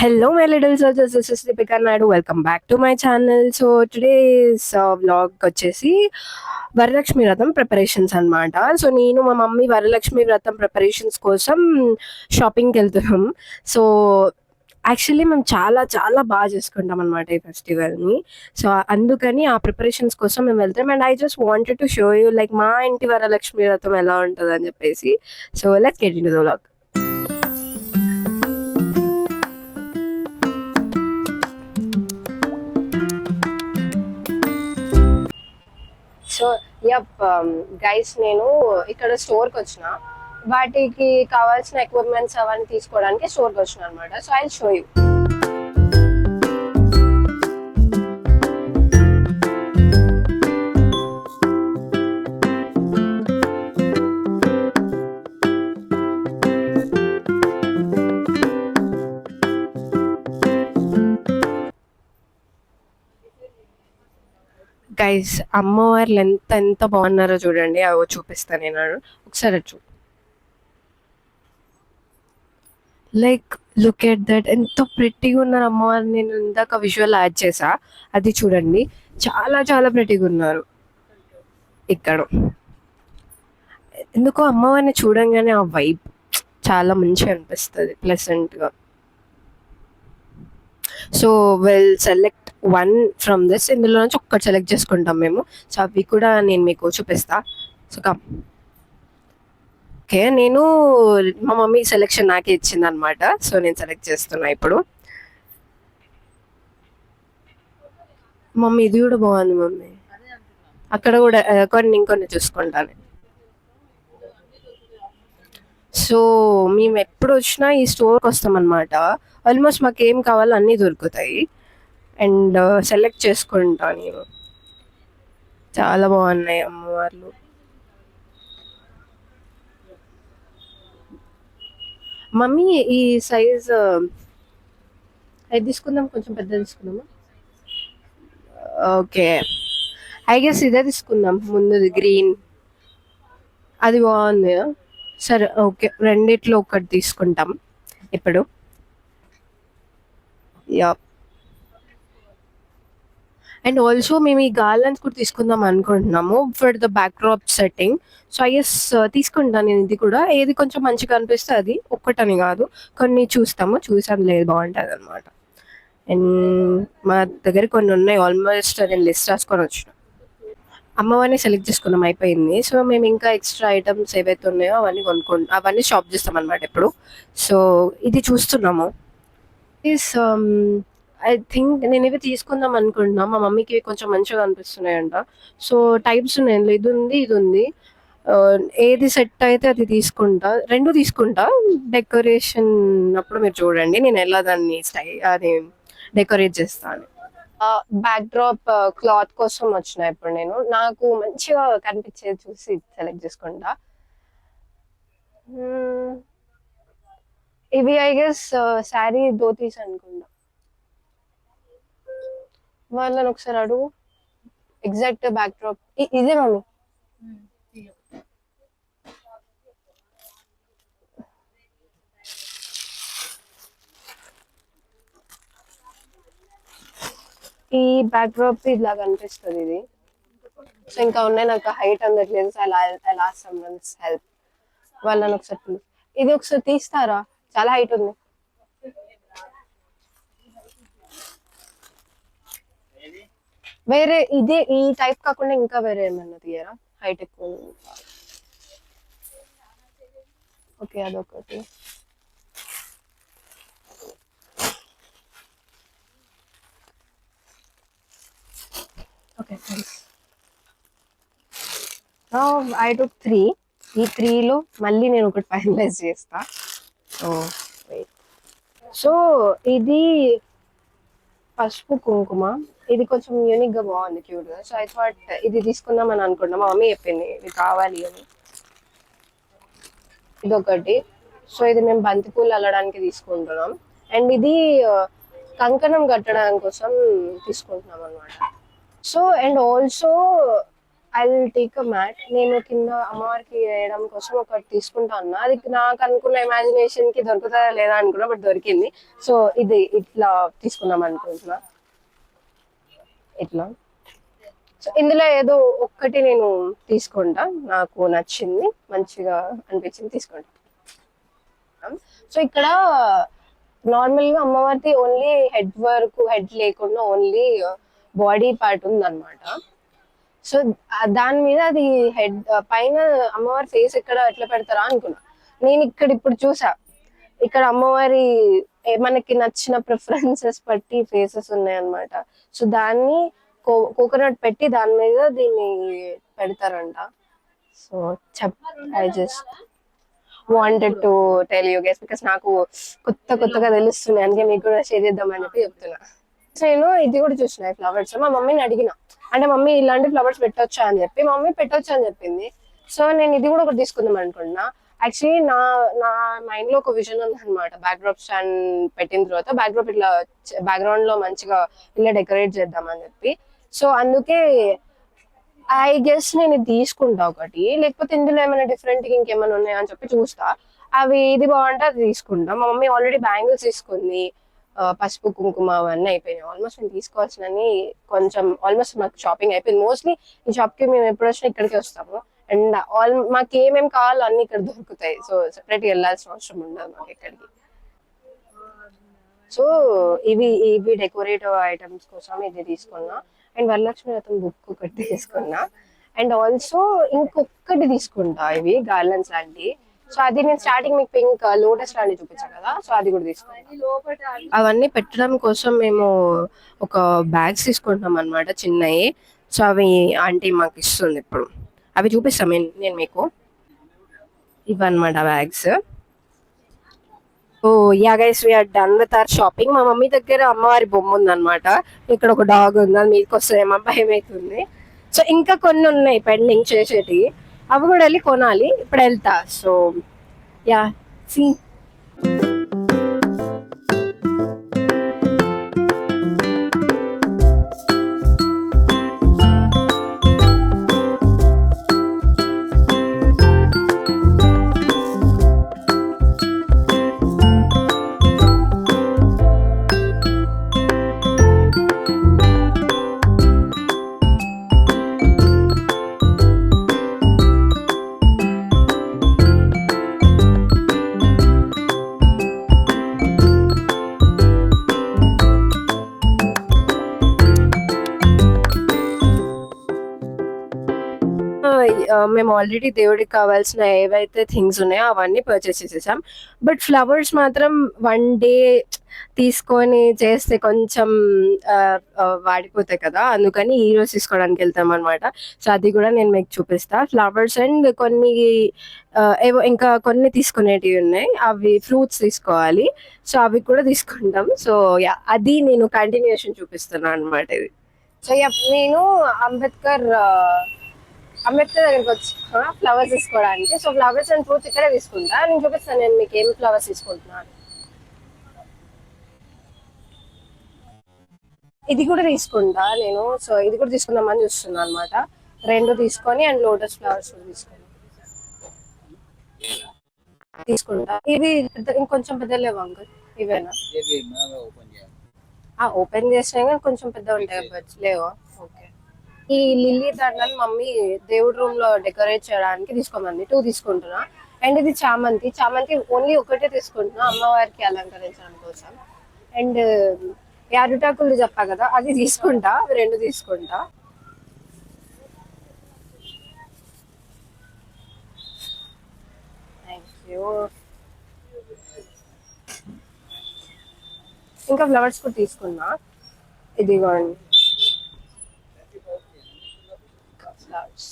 Hello, my little soldiers. This is Deepika Naidu. Welcome back to my channel. So today's vlog వచ్చేసి వరలక్ష్మి వ్రతం preparations అన్నమాట. So నేను మా mummy Varalakshmi వ్రతం preparations కోసం షాపింగ్కి వెళ్తున్నాం. సో యాక్చువల్లీ మేము చాలా చాలా బాగా చేసుకుంటాం అనమాట ఈ ఫెస్టివల్ని. సో అందుకని ఆ ప్రిపరేషన్స్ కోసం మేము వెళ్తాం. And I just wanted to show you like మా ఇంటి వరలక్ష్మి వ్రతం ఎలా ఉంటుంది అని చెప్పేసి. So let's get in to the vlog. So yup guys, నేను ఇక్కడ స్టోర్కి వచ్చిన వాటికి కావాల్సిన ఎక్విప్మెంట్స్ అవన్నీ తీసుకోవడానికి స్టోర్కి వచ్చిన అనమాట. So I show you. Guys, అమ్మవార్లు ఎంత ఎంత బాగున్నారో చూడండి. అవో చూపిస్తాను నేను, ఒకసారి చూ. లైక్ లుక్ ఎట్ దట్, ఎంత ప్రెట్టీగా ఉన్నారు అమ్మవారు. నేను ఇందాక విజువల్ యాడ్ చేసా, అది చూడండి. చాలా చాలా ప్రెట్టీగా ఉన్నారు ఇక్కడ. ఎందుకో అమ్మవారిని చూడంగానే ఆ వైబ్ చాలా మంచిగా అనిపిస్తుంది, ప్లెసెంట్గా. So will select one from this. ఇందులో నుంచి ఒక్కటి సెలెక్ట్ చేసుకుంటాం మేము. సో అవి కూడా నేను మీకు చూపిస్తా. So come. ఓకే, నేను మా మమ్మీ సెలెక్షన్ నాకే ఇచ్చింది అనమాట. సో నేను సెలెక్ట్ చేస్తున్నా ఇప్పుడు. మమ్మీ ఇది కూడా బాగుంది మమ్మీ. అక్కడ కూడా కొన్ని ఇంకొన్ని చూసుకుంటాను. సో మేము ఎప్పుడు వచ్చినా ఈ స్టోర్కి వస్తాం అనమాట. ఆల్మోస్ట్ మాకు ఏం కావాలో అన్నీ దొరుకుతాయి. అండ్ సెలెక్ట్ చేసుకుంటా నేను. చాలా బాగున్నాయి అమ్మవార్లు. మమ్మీ ఈ సైజ్ అది తీసుకుందాం, కొంచెం పెద్ద తీసుకుందామా? ఓకే, ఐ గెస్ ఇదే తీసుకుందాం. ముందుది గ్రీన్, అది బాగుంది. సరే ఓకే, రెండిట్లో ఒకటి తీసుకుంటాం ఇప్పుడు. యా. అండ్ ఆల్సో మేము ఈ గార్లెన్స్ కూడా తీసుకుందాం అనుకుంటున్నాము for the back drop setting. So I guess తీసుకుంటాను నేను ఇది కూడా. ఏది కొంచెం మంచిగా అనిపిస్తే అది, ఒక్కటని కాదు, కొన్ని చూస్తాము, చూసాను లేదు బాగుంటుంది అనమాట. అండ్ మా దగ్గర కొన్ని ఉన్నాయి, ఆల్మోస్ట్ నేను లిస్ట్ రాసుకొని వచ్చిన. అమ్మవారిని సెలెక్ట్ చేసుకున్నాం, అయిపోయింది. సో మేము ఇంకా ఎక్స్ట్రా ఐటమ్స్ ఏవైతే ఉన్నాయో అవన్నీ షాప్ చేస్తాం అనమాట ఇప్పుడు. సో ఇది చూస్తున్నాము. ఈస్ ఐ థింక్ నేను ఇవి తీసుకుందాం అనుకుంటున్నా. మా మమ్మీకి కొంచెం మంచిగా అనిపిస్తున్నాయంట. సో టైప్స్ ఉన్నాయి, ఇది ఉంది ఇది ఉంది. ఏది సెట్ అయితే అది తీసుకుంటా, రెండు తీసుకుంటా. డెకరేషన్ అప్పుడు మీరు చూడండి నేను ఎలా దాన్ని అది డెకరేట్ చేస్తాను. బ్యాక్ డ్రాప్ క్లాత్ కోసం వచ్చిన ఇప్పుడు నేను. నాకు మంచిగా కనిపించేది చూసి సెలెక్ట్ చేసుకుంటా. ఇవి ఐ గెస్ శారీ ధోతీస్ అనుకుంటా. వాళ్ళని ఒకసారి అడుగు. ఎగ్జాక్ట్ బ్యాక్ డ్రాప్ ఇదే మమ్మీ. ఈ బ్యాక్ డ్రాప్ ఇలాగా అనిపిస్తుంది ఇది. సో ఇంకా ఉన్నాయి, నాకు హైట్ అందట్లేదు. So I last someone's help. వాళ్ళని ఒకసారి ఇది ఒకసారి తీస్తారా? చాలా హైట్ ఉంది. వేరే ఇదే ఈ టైప్ కాకుండా ఇంకా వేరే ఏమన్నా తీయరా? హైట్ ఎక్కువ. ఓకే, అదొకటి. Okay thanks. I took 3. ఈ 3లో మళ్ళీ నేను ఒకటి ఫైనలైజ్ చేస్తా. So wait. సో ఇది పసుపు కుంకుమ. ఇది కొంచెం యూనిక్ గా బాగుంది, క్యూట్ గా. సో ఐ థాట్ ఇది తీసుకుందాం అని అనుకున్నా. మా మమ్మీ చెప్పింది ఇది కావాలి అని. ఇదొకటి. సో ఇది మేము బంతిపూలు అల్లడానికి తీసుకుంటున్నాం. అండ్ ఇది కంకణం కట్టడం కోసం తీసుకుంటున్నాం అనమాట. So and also I will take a mat. నేను కింద అమ్మవారికి వేయడం కోసం ఒకటి తీసుకుంటా ఉన్నా. అది నాకు అనుకున్న ఇమాజినేషన్ కి దొరుకుతుందా లేదా అనుకున్నా, బట్ దొరికింది. సో ఇది ఇట్లా తీసుకుందాం అనుకుంటున్నా. ఇట్లా సో ఇందులో ఏదో ఒక్కటి నేను తీసుకుంటా, నాకు నచ్చింది మంచిగా అనిపించింది తీసుకుంటా. సో ఇక్కడ నార్మల్ గా అమ్మవారికి ఓన్లీ హెడ్ వరకు, హెడ్ లేకుండా ఓన్లీ బాడీ పార్ట్ ఉంది అనమాట. సో దాని మీద అది హెడ్ పైన అమ్మవారి ఫేస్ ఎక్కడ ఎట్లా పెడతారా అనుకున్నా. నేను ఇక్కడ ఇప్పుడు చూసా, ఇక్కడ అమ్మవారి మనకి నచ్చిన ప్రిఫరెన్సెస్ బట్టి ఫేసెస్ ఉన్నాయన్నమాట. సో దాన్ని కోకోనట్ పెట్టి దాని మీద దీన్ని పెడతారంట. So I just wanted to tell you guys because నాకు కొత్తగా తెలుస్తుంది, అందుకే మీకు కూడా షేర్ చేద్దామని చెప్పి చెప్తున్నా. సో నేను ఇది కూడా చూసిన ఫ్లవర్స్. మా మమ్మీని అడిగిన, అంటే మమ్మీ ఇలాంటి ఫ్లవర్స్ పెట్టొచ్చా అని చెప్పి, మా మమ్మీ పెట్టొచ్చా అని చెప్పింది. సో నేను ఇది కూడా ఒకటి తీసుకుందాం అనుకుంటున్నా. యాక్చువల్లీ నా మైండ్ లో ఒక విజన్ ఉంది అనమాట. బ్యాక్డ్రాప్ స్టాండ్ పెట్టిన తర్వాత బ్యాక్డ్రాప్ ఇట్లా బ్యాక్గ్రౌండ్ లో మంచిగా ఇలా డెకరేట్ చేద్దామని చెప్పి. సో అందుకే ఐ గెస్ నేను ఇది తీసుకుంటా ఒకటి, లేకపోతే ఇందులో ఏమైనా డిఫరెంట్ ఇంకేమైనా ఉన్నాయా అని చెప్పి చూస్తా. అవి ఇది బాగుంటే అది తీసుకుంటా. మా మమ్మీ ఆల్రెడీ బ్యాంగిల్స్ తీసుకుంది, పసుపు కుంకుమ అవన్నీ అయిపోయినాయి. ఆల్మోస్ట్ నేను తీసుకోవాల్సినవి కొంచెం ఆల్మోస్ట్ మాకు షాపింగ్ అయిపోయింది. మోస్ట్లీ ఈ షాప్ కి మేము ఎప్పుడు వచ్చినా ఇక్కడికి వస్తాము. అండ్ మాకు ఏమేమి కావాలో అన్ని ఇక్కడ దొరుకుతాయి. సో సెపరేట్ వెళ్ళాల్సిన అవసరం ఉండదు మాకు ఎక్కడికి. సో ఇవి డెకరేటివ్ ఐటమ్స్ కోసం ఇది తీసుకున్నా. అండ్ వరలక్ష్మి వ్రతం బుక్ ఒకటి తీసుకున్నా. అండ్ ఆల్సో ఇంకొకటి తీసుకుంటా, ఇవి గార్లెండ్స్ లాంటి. సో అది నేను స్టార్టింగ్ మీకు పింక్ లోటస్ లాంటి చూపించాను కదా, సో అది కూడా తీసుకున్నా. అవన్నీ పెట్టడం కోసం మేము ఒక బ్యాగ్స్ తీసుకుంటాం అనమాట, చిన్నవి. సో అవి ఆంటీ మాకు ఇస్తుంది ఇప్పుడు. అవి చూపిస్తాం నేను మీకు. ఇవన్నమాట bags. Oh yeah guys, we're done with our shopping. మా మమ్మీ దగ్గర అమ్మవారి బొమ్మ ఉందన్నమాట. ఇక్కడ ఒక డాగ్ ఉంది, అది మీకు వస్తుందేమో భయం అవుతుంది. సో ఇంకా కొన్ని ఉన్నాయి పెండింగ్ చేసేటివి, అవి కూడా వెళ్ళి కొనాలి. ఇప్పుడు వెళ్తా. So you see. మేము ఆల్రెడీ దేవుడికి కావాల్సిన ఏవైతే థింగ్స్ ఉన్నాయో అవన్నీ పర్చేస్ చేసేసాం. బట్ ఫ్లవర్స్ మాత్రం వన్ డే తీసుకొని చేస్తే కొంచెం వాడిపోతాయి కదా, అందుకని ఈ రోజు తీసుకోవడానికి వెళ్తాం అనమాట. సో అది కూడా నేను మీకు చూపిస్తా. ఫ్లవర్స్ అండ్ కొన్ని ఏవో ఇంకా కొన్ని తీసుకునేటివి ఉన్నాయి, అవి ఫ్రూట్స్ తీసుకోవాలి. సో అవి కూడా తీసుకుంటాం. సో యా, అది నేను కంటిన్యూషన్ చూపిస్తున్నాను అనమాట ఇది. సో యా, నేను అంబేద్కర్ దగ్గరికి వచ్చి ఫ్లవర్స్ తీసుకోవడానికి. సో ఫ్లవర్స్ అండ్ ఫ్రూట్స్ ఇక్కడే తీసుకుంటా. నేను చూపిస్తాను నేను మీకు ఏం ఫ్లవర్స్ తీసుకుంటున్నాను. ఇది కూడా తీసుకుంటా నేను. సో ఇది కూడా తీసుకుందామని చూస్తున్నా అనమాట. రెండు తీసుకొని అండ్ లోటస్ ఫ్లవర్స్ కూడా తీసుకుంటా. ఇవి ఇంకొంచెం పెద్ద లేవు అంకుల్, ఇవేనా? ఓపెన్ చేసినా కానీ కొంచెం పెద్ద ఉంటాయి బర్డ్స్ లేవా? ఓకే. ఈ లిల్లీ దండలు మమ్మీ దేవుడి రూమ్ లో డెకరేట్ చేయడానికి తీసుకోమంది, 2 తీసుకుంటున్నా. అండ్ ఇది చామంతి ఓన్లీ ఒకటే తీసుకుంటున్నా అమ్మవారికి అలంకరించడం కోసం. అండ్ యారుటాకులు చెప్పా కదా, అది తీసుకుంటా. అవి 2 తీసుకుంటా. Thank you. ఇంకా ఫ్లవర్స్ కూడా తీసుకున్నా, ఇదిగోండి ఫ్లవర్స్.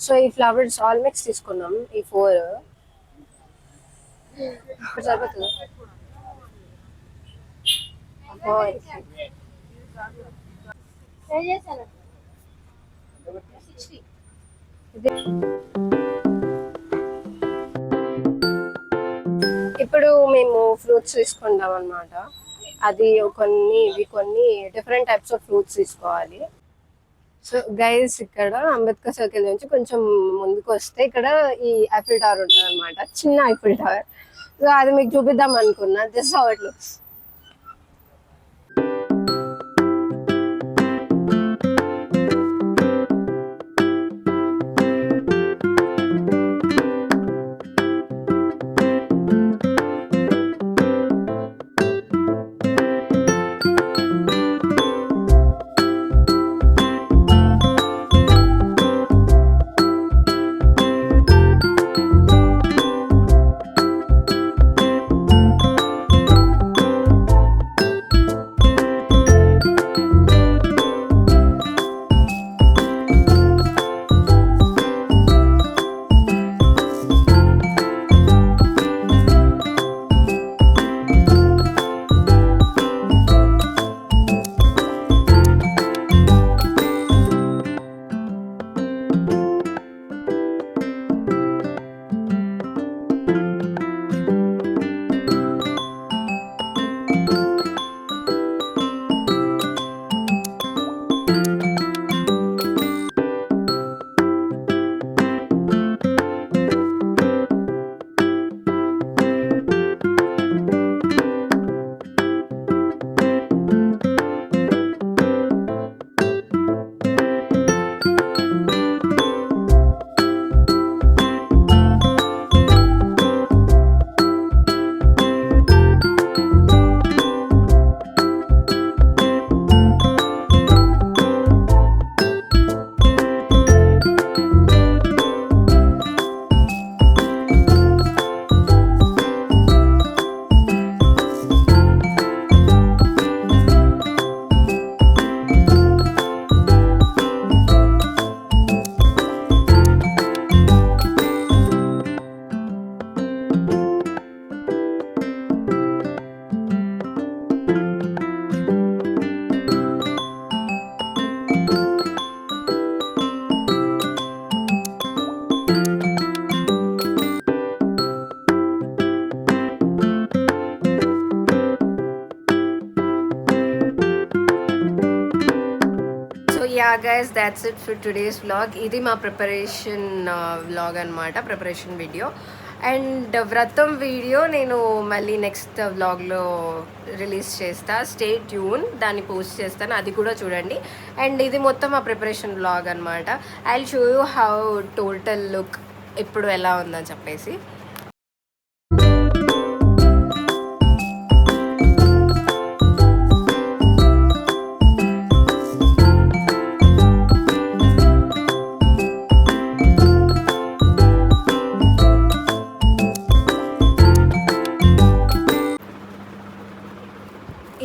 సో ఈ ఫ్లవర్స్ ఆల్ మిక్స్ తీసుకున్నాం, ఈ 4 సరిపోతుంది. ఇప్పుడు మేము ఫ్రూట్స్ తీసుకుంటాం అనమాట. అది ఇవి కొన్ని డిఫరెంట్ టైప్స్ ఆఫ్ ఫ్రూట్స్ తీసుకోవాలి. సో గైస్ ఇక్కడ అంబేద్కర్ సర్కిల్ నుంచి కొంచెం ముందుకు వస్తే ఇక్కడ ఈ ఐఫిల్ టవర్ ఉంటుంది అనమాట, చిన్న ఐఫిల్ టవర్. సో అది మీకు చూపిద్దాం అనుకున్నా. This how it looks. Yeah guys, that's it for today's vlog. ఇది మా ప్రిపరేషన్ వ్లాగ్ అనమాట, ప్రిపరేషన్ వీడియో. అండ్ వ్రతం వీడియో నేను మళ్ళీ నెక్స్ట్ వ్లాగ్లో రిలీజ్ చేస్తా. స్టే ట్యూన్, దాన్ని పోస్ట్ చేస్తాను, అది కూడా చూడండి. అండ్ ఇది మొత్తం మా ప్రిపరేషన్ వ్లాగ్ అనమాట. I will show you how total look ఇప్పుడు ఎలా ఉందని చెప్పేసి.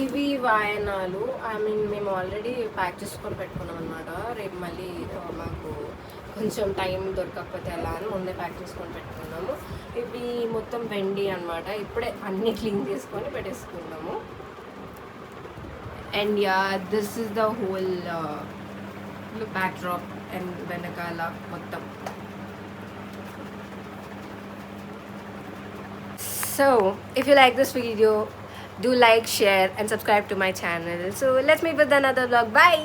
ఇవి వాయనాలు. ఐ మీన్ మేము ఆల్రెడీ ప్యాక్ చేసుకొని పెట్టుకున్నాం అనమాట. రేపు మళ్ళీ మాకు కొంచెం టైం దొరకకపోతే అలా అని ముందే ప్యాక్ చేసుకొని పెట్టుకున్నాము. ఇవి మొత్తం వెండి అనమాట. ఇప్పుడే అన్నీ క్లీన్ చేసుకొని పెట్టేసుకున్నాము. And yeah, this is the whole backdrop and వెనకాల మొత్తం. So if you like this video, do like, share and subscribe to my channel. So let's meet with another vlog. Bye.